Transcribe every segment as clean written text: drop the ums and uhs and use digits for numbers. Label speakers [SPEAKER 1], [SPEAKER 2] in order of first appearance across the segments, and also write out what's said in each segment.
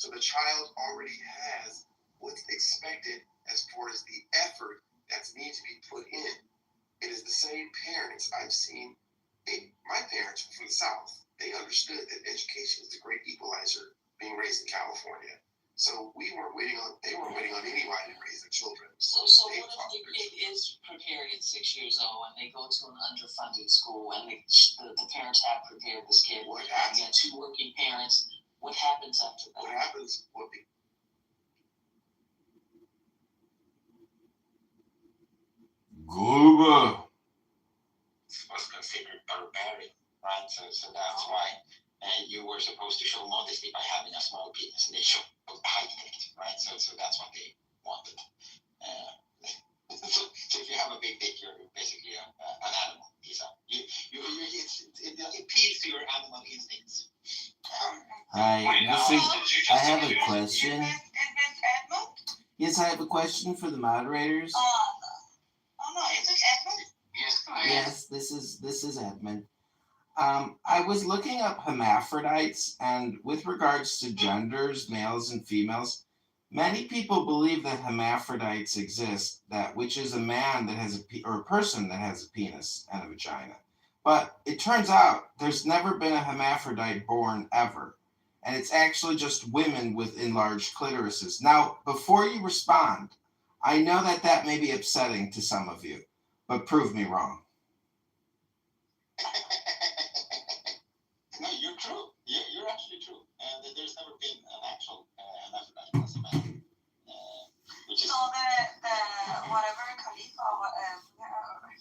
[SPEAKER 1] So the child already has what's expected as far as the effort that's needs to be put in. It is the same parents I've seen. My parents were from the South. They understood that education is the great equalizer being raised in California. So they weren't waiting on anybody to raise their children.
[SPEAKER 2] So what if the kid is prepared at 6 years old and they go to an underfunded school and the parents have prepared this kid?
[SPEAKER 1] What happens?
[SPEAKER 2] You got two working parents. What happens after that?
[SPEAKER 1] What happens?
[SPEAKER 3] Goober
[SPEAKER 2] was considered barbaric, right? So that's why you were supposed to show modesty by having a small penis, and they showed height it, right? So that's what they wanted. So if you have a big dick, you're basically an animal. It appeals to your animal instincts.
[SPEAKER 3] Hi, I have a question.
[SPEAKER 4] Is this Edmund?
[SPEAKER 3] Yes, I have a question for the moderators.
[SPEAKER 4] No, is it Edmund?
[SPEAKER 3] Yes, this is Edmund. I was looking up hermaphrodites, and with regards to genders, males and females, many people believe that hermaphrodites exist, which is a man that has or a person that has a penis and a vagina. But it turns out there's never been a hermaphrodite born ever. And it's actually just women with enlarged clitorises. Now, before you respond, I know that may be upsetting to some of you, but prove me wrong.
[SPEAKER 2] No, you're true. You're actually true. There's never been an actual hermaphrodite as a man.
[SPEAKER 4] So the whatever Khalifa,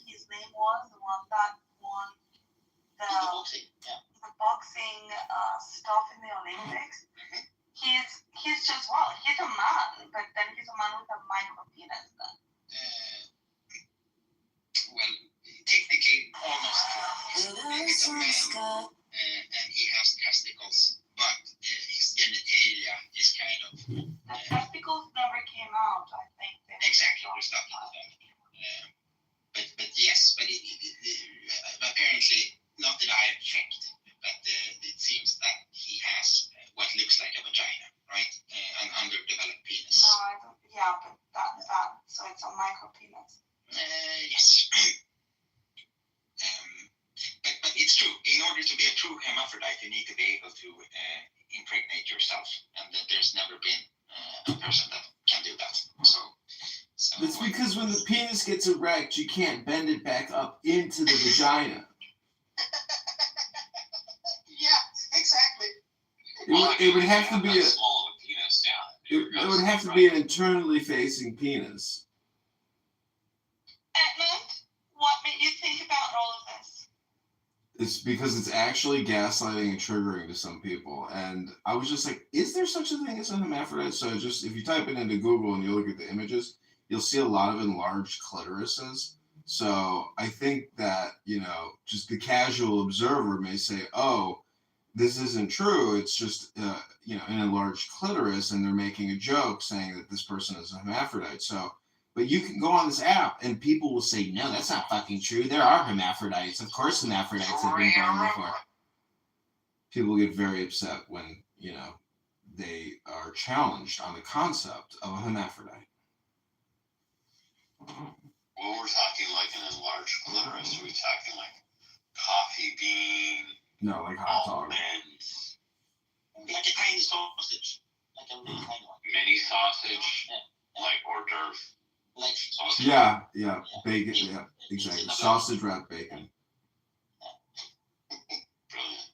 [SPEAKER 4] his name was, the one that won the boxing stuff in the Olympics.
[SPEAKER 2] Mm-hmm.
[SPEAKER 4] He's just he's a man, but then he's a man with a micro penis. Then.
[SPEAKER 2] Well, technically, almost true. He's a man, and he has testicles, but his genitalia is kind of.
[SPEAKER 4] The testicles never came out, I think.
[SPEAKER 2] Exactly, we're stuck in that. But yes, but apparently, not that I have checked, but it seems that he has what looks like a vagina, right? An underdeveloped penis.
[SPEAKER 4] No, I don't. Yeah, but that so it's a micro penis.
[SPEAKER 2] Yes. But it's true. In order to be a true hermaphrodite, you need to be able to impregnate yourself, and there's never been a person that can do that. So
[SPEAKER 3] it's because when the penis gets erect, you can't bend it back up into the vagina.
[SPEAKER 2] Yeah, exactly.
[SPEAKER 3] It would have to be a
[SPEAKER 2] small penis. Yeah.
[SPEAKER 3] It would have to be an internally facing penis.
[SPEAKER 4] Edmund, what made you think about all of this?
[SPEAKER 3] It's because it's actually gaslighting and triggering to some people. And I was just like, is there such a thing as a hermaphrodite? So if you type it into Google and you look at the images, you'll see a lot of enlarged clitorises. So I think that, just the casual observer may say, oh, this isn't true. It's just, an enlarged clitoris, and they're making a joke saying that this person is a hermaphrodite. But you can go on this app and people will say, no, that's not fucking true. There are hermaphrodites. Of course hermaphrodites have been born before. People get very upset when, they are challenged on the concept of a hermaphrodite.
[SPEAKER 1] Well, we're talking like an enlarged clitoris. Are we talking like coffee bean?
[SPEAKER 3] No, like hot dog.
[SPEAKER 2] Almonds. Like a tiny sausage. Like a really tiny one.
[SPEAKER 1] Mini sausage? Yeah. Like hors d'oeuvre?
[SPEAKER 2] Like sausage.
[SPEAKER 3] Yeah, bacon, yeah, exactly. Sausage wrapped bacon.
[SPEAKER 1] Brilliant.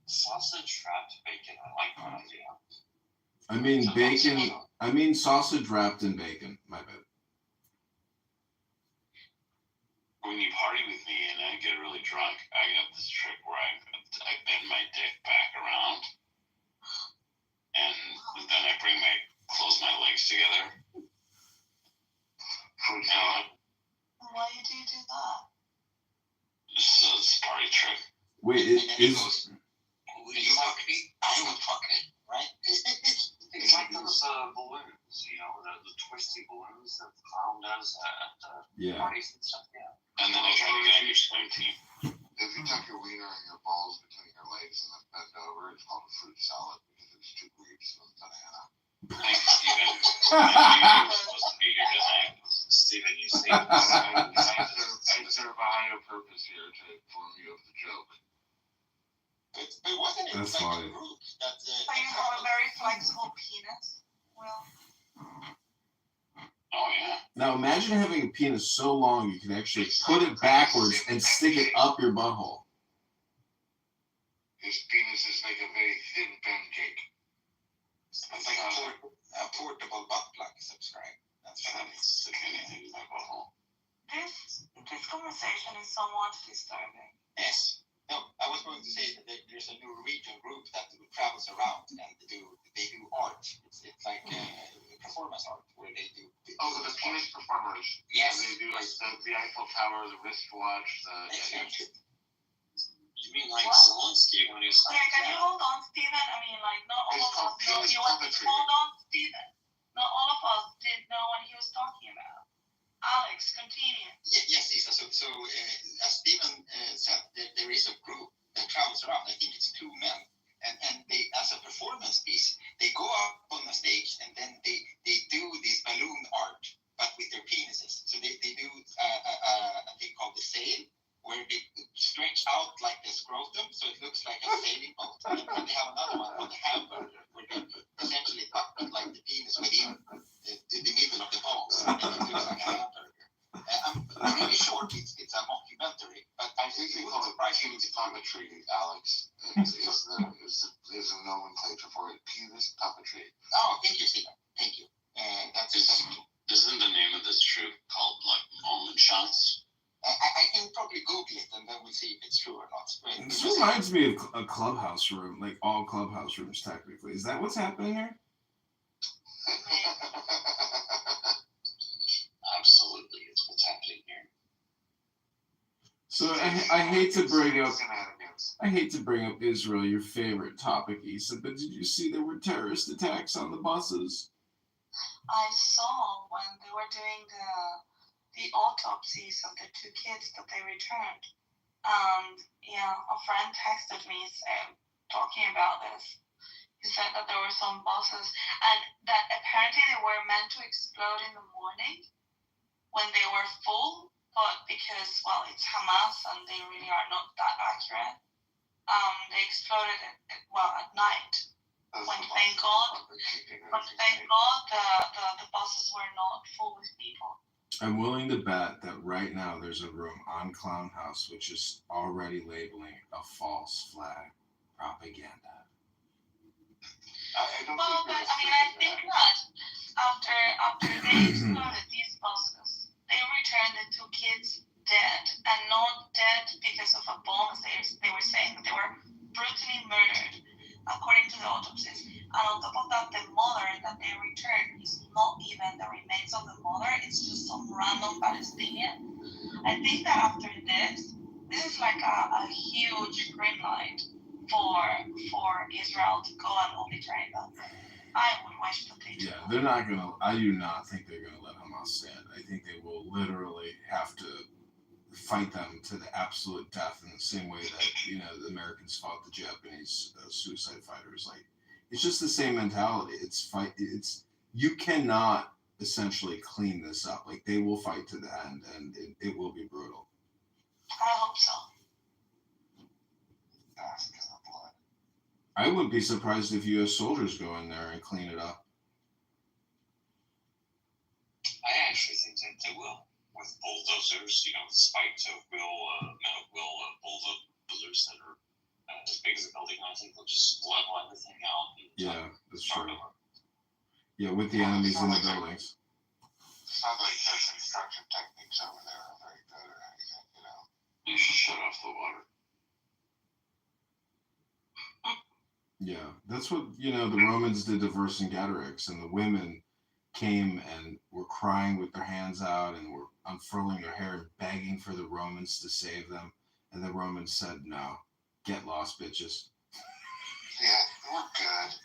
[SPEAKER 1] Sausage wrapped bacon. I like that idea.
[SPEAKER 3] I mean bacon. I mean sausage wrapped in bacon. My bad.
[SPEAKER 1] When you party with me and I get really drunk, I have this trick where I bend my dick back around, and then I close my legs together.
[SPEAKER 4] Why do you do that?
[SPEAKER 1] So it's a party trick.
[SPEAKER 3] Wait,
[SPEAKER 2] Will you fuck me? I would fuck it, right?
[SPEAKER 1] It's like those balloons, the twisty balloons that the clown does at parties and stuff. Yeah. And then I try to get on your swim team. If you tuck your wiener and your balls between your legs and then bend over, it's called a fruit salad because it's too weird to swim on a
[SPEAKER 5] supposed to be here tonight. Steven, you see.
[SPEAKER 1] I serve a higher purpose here to inform you of the joke.
[SPEAKER 2] But wasn't it
[SPEAKER 3] That's
[SPEAKER 2] like
[SPEAKER 3] funny.
[SPEAKER 2] a group that...
[SPEAKER 4] So you have a very flexible penis. Well,
[SPEAKER 5] Oh, yeah.
[SPEAKER 3] Now imagine having a penis so long you can actually put it backwards and stick it up your butthole.
[SPEAKER 1] His penis is like a very thin pancake.
[SPEAKER 2] It's like a portable butt plug. Subscribe. That's
[SPEAKER 5] And it's stick anything in my butthole.
[SPEAKER 4] this conversation is somewhat disturbing.
[SPEAKER 2] Yes. No, I was going to say that there's a Norwegian group that travels around and they do art. It's like performance art where they do.
[SPEAKER 1] Oh, the penis performers.
[SPEAKER 2] Yes.
[SPEAKER 1] They do like the Eiffel Tower, the wristwatch,
[SPEAKER 2] Exactly.
[SPEAKER 5] You mean like
[SPEAKER 4] What?
[SPEAKER 5] Zelensky when he was
[SPEAKER 4] Okay, can you hold on, Steven? I mean, like, not all
[SPEAKER 1] It's
[SPEAKER 4] of
[SPEAKER 1] called
[SPEAKER 4] us know
[SPEAKER 1] penis
[SPEAKER 4] you want to
[SPEAKER 1] puppetry.
[SPEAKER 4] hold on, Steven. Not all of us did know what he was talking about. Alex, continue.
[SPEAKER 2] Yes, Lisa. So as Stephen said, there is a group that travels around. I think it's 2 men, and they, as a performance piece, they go up on the stage and then they do this balloon art, but with their penises. So they do a thing called the sail, where they stretch out like the scrotum, so it looks like a sailing boat. And then they have another one called the hamburger, where they essentially put like the penis within the middle of the balls, and it looks like a hamburger. I'm really sure it's a mockumentary, but
[SPEAKER 1] I think they call it penis puppetry, Alex. Is a nomenclature for it. Penis puppetry.
[SPEAKER 2] Oh, thank you, Stephen. Thank you.
[SPEAKER 5] Isn't the name of this troupe called like moment shots?
[SPEAKER 2] I can probably Google it and then we'll see if it's true or not.
[SPEAKER 3] This reminds me of a clubhouse room, like all clubhouse rooms technically. Is that what's happening here?
[SPEAKER 5] Absolutely, it's what's happening here.
[SPEAKER 3] So I hate to bring up
[SPEAKER 1] Shenanigans.
[SPEAKER 3] Israel, your favorite topic, Issa, but did you see there were terrorist attacks on the buses?
[SPEAKER 4] I saw when they were doing the autopsies of the 2 kids that they returned. Yeah, a friend texted me talking about this. He said that there were some buses and that apparently they were meant to explode in the morning when they were full, but because, well, it's Hamas and they really are not that accurate, they exploded at night. But thank God the buses were not full with people.
[SPEAKER 3] I'm willing to bet that right now there's a room on Clown House which is already labeling a false flag propaganda.
[SPEAKER 4] Well, but I mean, I think that after they exploded these buses, they returned the 2 kids dead, and not dead because of a bomb. They were saying that they were brutally murdered, according to the autopsies. And on top of that, the mother that they returned is not even the remains of the mother. It's just some random Palestinian. I think that after this is like a huge green light for Israel to go and obliterate them. I would wish that they do.
[SPEAKER 3] Yeah, they're not gonna. I do not think they're gonna let Hamas stand. I think they will literally have to fight them to the absolute death in the same way that the Americans fought the Japanese suicide fighters. Like, it's just the same mentality. You cannot essentially clean this up. Like, they will fight to the end, and it will be brutal.
[SPEAKER 4] I hope so.
[SPEAKER 3] I wouldn't be surprised if U.S. soldiers go in there and clean it up.
[SPEAKER 5] I actually think that they will. With bulldozers, spiked bulldozers that are as big as a building. I think they'll just level everything out.
[SPEAKER 3] Yeah, that's true. Yeah, with the enemies in the buildings.
[SPEAKER 1] It's not like the construction techniques over there are very good or anything,
[SPEAKER 5] You should shut off the water.
[SPEAKER 3] Yeah, that's what, the Romans did to Vercingetorix, and the women came and were crying with their hands out and were unfurling their hair and begging for the Romans to save them. And the Romans said, no, get lost, bitches.
[SPEAKER 1] Yeah, we're good.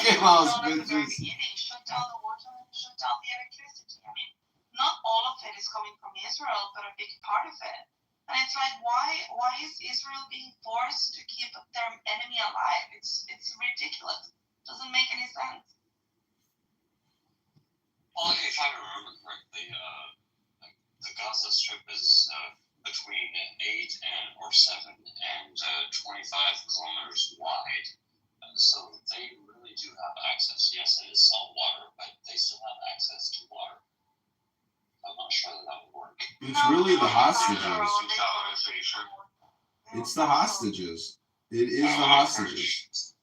[SPEAKER 3] Get lost, bitches.
[SPEAKER 4] Shut down the water and shut down the electricity. I mean, not all of it is coming from Israel, but a big part of it. And it's like, why is Israel being forced to keep their enemy alive? It's ridiculous. Doesn't make any sense.
[SPEAKER 5] the Gaza Strip is between 7 and 25 kilometers wide. So they really do have access. Yes, it is salt water, but they still have access to water. I'm not sure that would work.
[SPEAKER 3] It's really the hostages.
[SPEAKER 5] Yeah,
[SPEAKER 3] It's the hostages. It is the hostages.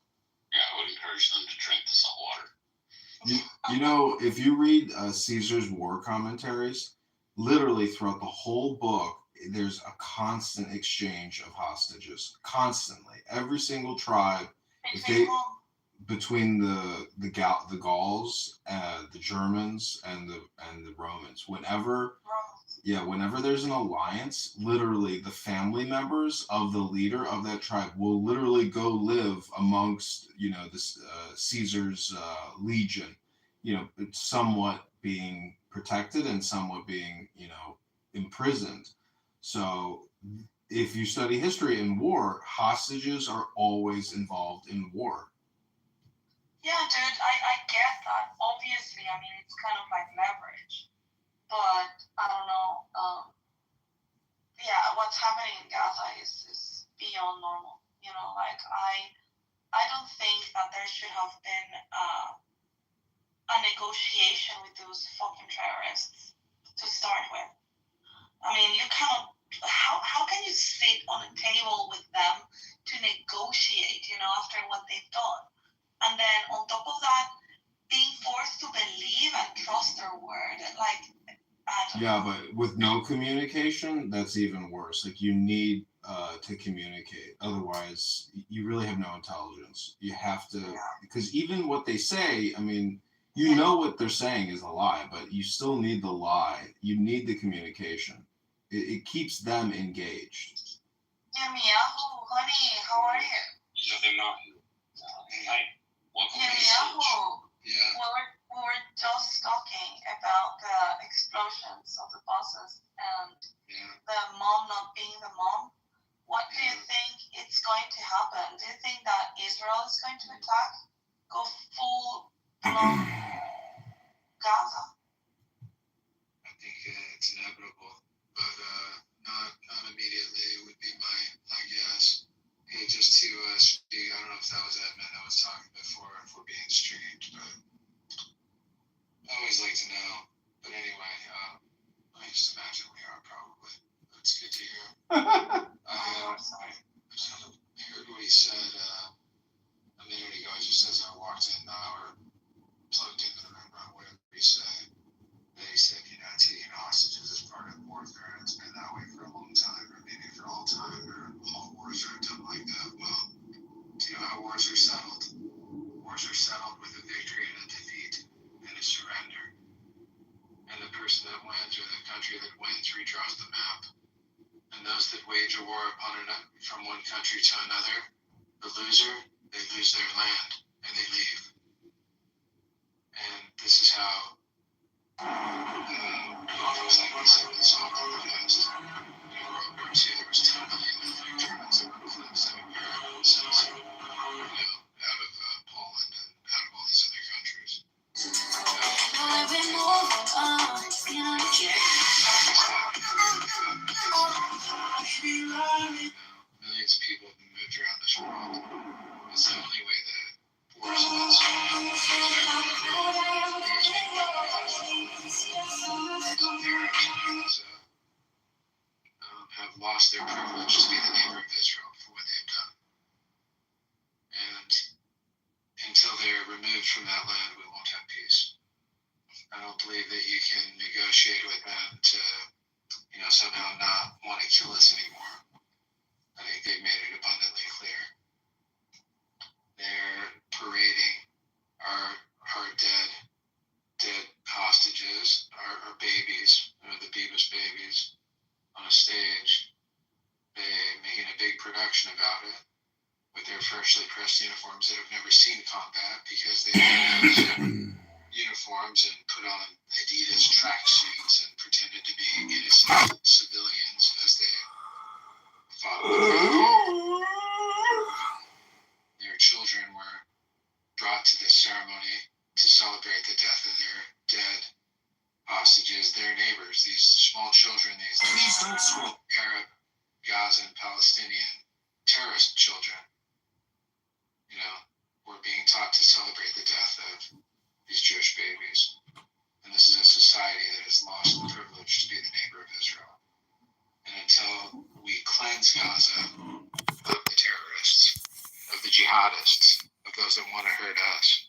[SPEAKER 5] I would encourage them to drink the salt water.
[SPEAKER 3] You know, if you read Caesar's war commentaries, literally throughout the whole book, there's a constant exchange of hostages. Constantly. Every single tribe, if they between the Gauls, the Germans, and the Romans. Whenever there's an alliance, literally the family members of the leader of that tribe will literally go live amongst this Caesar's legion. It's somewhat being protected and somewhat being imprisoned. So if you study history in war, hostages are always involved in war.
[SPEAKER 4] Yeah, dude, I get that. Obviously, I mean, it's kind of like leverage. But, I don't know, what's happening in Gaza is beyond normal. I don't think that there should have been a negotiation with those fucking terrorists to start with. I mean, you cannot, how can you sit on a table with them to negotiate, after what they've done? And then on top of that, being forced to believe and trust their word,
[SPEAKER 3] but with no communication, that's even worse. Like, you need to communicate. Otherwise, you really have no intelligence. You have to, because even what they say, I mean, what they're saying is a lie, but you still need the lie. You need the communication. It keeps them engaged.
[SPEAKER 4] Yirmiyahu, honey, how are you?
[SPEAKER 5] Hi.
[SPEAKER 4] Yirmiyahu, we were just talking about the explosions of the buses and the mom not being the mom. What do you think it's going to happen? Do you think that Israel is going to attack? Go full blown Gaza?
[SPEAKER 1] I think it's inevitable, but not immediately would be my guess. Hey, just to speak, I don't know if that was Edmund that was talking before being streamed, but I always like to know. But anyway, I just imagine we are probably. That's good to hear. I heard what he said a minute ago, just as I walked in now, or plugged into the room, whatever he said. He said, taking hostages is part of warfare, and it's been that way for a long time, or maybe for all time, or all wars are done like that. Well, do you know how wars are settled? Wars are settled with a victory and a defeat, and a surrender. And the person that wins, or the country that wins, redraws the map. And those that wage a war from one country to another, the loser, they lose their land, and they leave. And this is how conflicts like this have been solved in the past. In World War II, there was 10 million military Germans that were influenced that were sent out of Poland and out of all these other countries. Millions of people have been moved around this world. It's the only way that wars have been solved. Have lost their privilege to be the neighbor of Israel for what they've done. And until they're removed from that land, we won't have peace. I don't believe that you can negotiate with them to, somehow not want to kill us anymore. I think they've made it abundantly clear. They're parading our dead hostages, our babies, the Beavis babies, on a stage. They're making a big production about it with their freshly pressed uniforms that have never seen combat, because they have uniforms and put on Adidas tracksuits and pretended to be innocent civilians as they fought with the Their children were brought to this ceremony to celebrate the death of their dead
[SPEAKER 3] hostages, their neighbors, these small children, these Arab, Gaza, and Palestinian terrorist children, were being taught to celebrate the death of these Jewish babies. And this is a society that has lost the privilege to be the neighbor of Israel. And until we cleanse Gaza of the terrorists, of the jihadists, of those that want to hurt us,